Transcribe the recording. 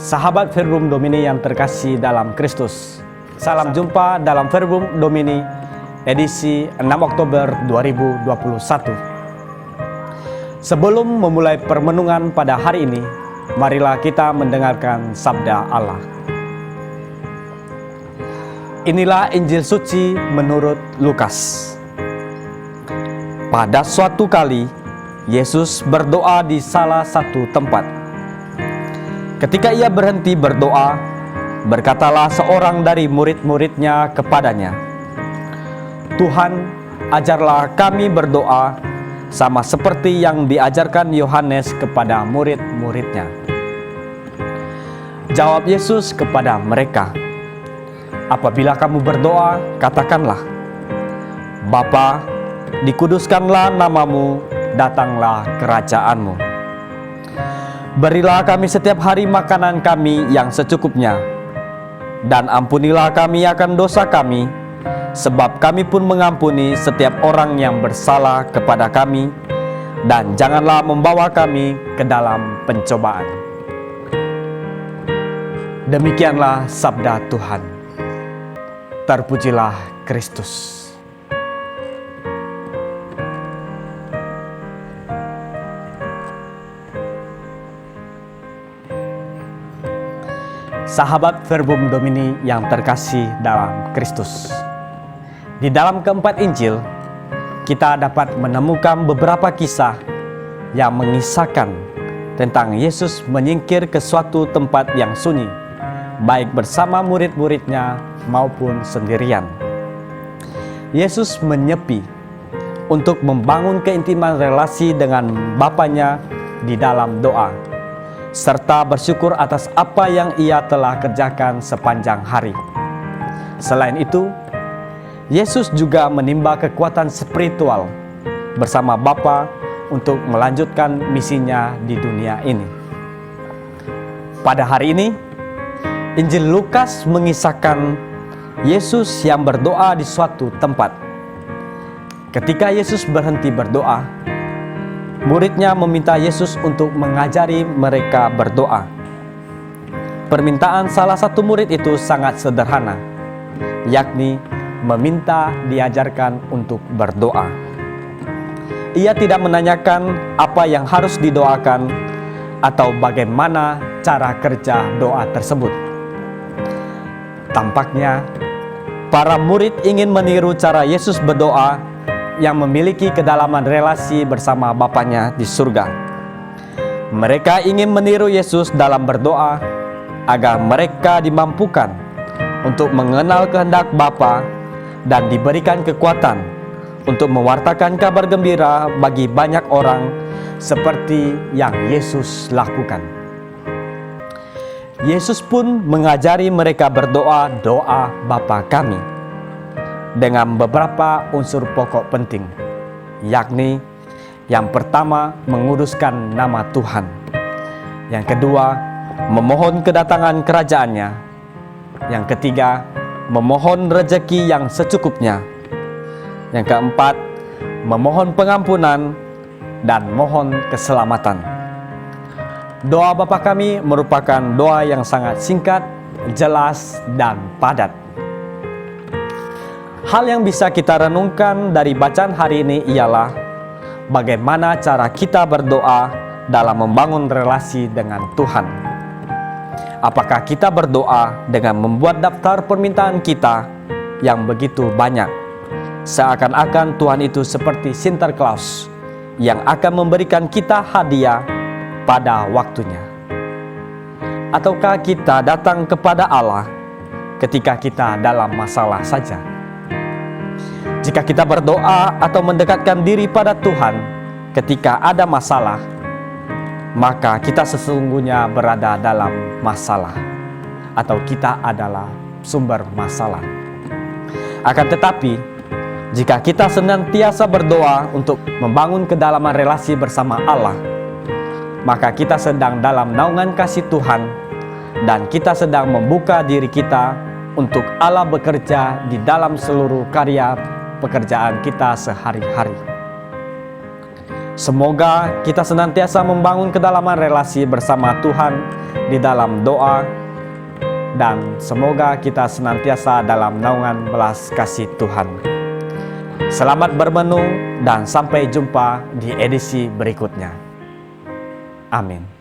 Sahabat Verbum Domini yang terkasih dalam Kristus, salam jumpa dalam Verbum Domini edisi 6 Oktober 2021. Sebelum memulai permenungan pada hari ini, marilah kita mendengarkan sabda Allah. Inilah Injil suci menurut Lukas. Pada suatu kali, Yesus berdoa di salah satu tempat. Ketika ia berhenti berdoa, berkatalah seorang dari murid-muridnya kepadanya, "Tuhan, ajarlah kami berdoa sama seperti yang diajarkan Yohanes kepada murid-muridnya." Jawab Yesus kepada mereka, "Apabila kamu berdoa, katakanlah, Bapa, dikuduskanlah namamu, datanglah kerajaanmu. Berilah kami setiap hari makanan kami yang secukupnya, dan ampunilah kami akan dosa kami, sebab kami pun mengampuni setiap orang yang bersalah kepada kami, dan janganlah membawa kami ke dalam pencobaan." Demikianlah sabda Tuhan. Terpujilah Kristus. Sahabat Verbum Domini yang terkasih dalam Kristus. Di dalam keempat Injil, kita dapat menemukan beberapa kisah yang mengisahkan tentang Yesus menyingkir ke suatu tempat yang sunyi, baik bersama murid-muridnya maupun sendirian. Yesus menyepi untuk membangun keintiman relasi dengan Bapanya di dalam doa, serta bersyukur atas apa yang ia telah kerjakan sepanjang hari. Selain itu, Yesus juga menimba kekuatan spiritual bersama Bapa untuk melanjutkan misinya di dunia ini. Pada hari ini, Injil Lukas mengisahkan Yesus yang berdoa di suatu tempat. Ketika Yesus berhenti berdoa, muridnya meminta Yesus untuk mengajari mereka berdoa. Permintaan salah satu murid itu sangat sederhana, yakni meminta diajarkan untuk berdoa. Ia tidak menanyakan apa yang harus didoakan atau bagaimana cara kerja doa tersebut. Tampaknya, para murid ingin meniru cara Yesus berdoa yang memiliki kedalaman relasi bersama Bapanya di surga. Mereka ingin meniru Yesus dalam berdoa agar mereka dimampukan untuk mengenal kehendak Bapa dan diberikan kekuatan untuk mewartakan kabar gembira bagi banyak orang seperti yang Yesus lakukan. Yesus pun mengajari mereka berdoa doa Bapa kami dengan beberapa unsur pokok penting, yakni yang pertama, menguduskan nama Tuhan. Yang kedua, memohon kedatangan kerajaannya. Yang ketiga, memohon rezeki yang secukupnya. Yang keempat, memohon pengampunan dan mohon keselamatan. Doa Bapa kami merupakan doa yang sangat singkat, jelas, dan padat. Hal yang bisa kita renungkan dari bacaan hari ini ialah bagaimana cara kita berdoa dalam membangun relasi dengan Tuhan. Apakah kita berdoa dengan membuat daftar permintaan kita yang begitu banyak, seakan-akan Tuhan itu seperti Santa Claus yang akan memberikan kita hadiah pada waktunya? Ataukah kita datang kepada Allah ketika kita dalam masalah saja? Jika kita berdoa atau mendekatkan diri pada Tuhan ketika ada masalah, maka kita sesungguhnya berada dalam masalah, atau kita adalah sumber masalah. Akan tetapi, jika kita senantiasa berdoa untuk membangun kedalaman relasi bersama Allah, maka kita sedang dalam naungan kasih Tuhan, dan kita sedang membuka diri kita untuk Allah bekerja di dalam seluruh karya pekerjaan kita sehari-hari. Semoga kita senantiasa membangun kedalaman relasi bersama Tuhan di dalam doa, dan semoga kita senantiasa dalam naungan belas kasih Tuhan. Selamat bermenung dan sampai jumpa di edisi berikutnya. Amin.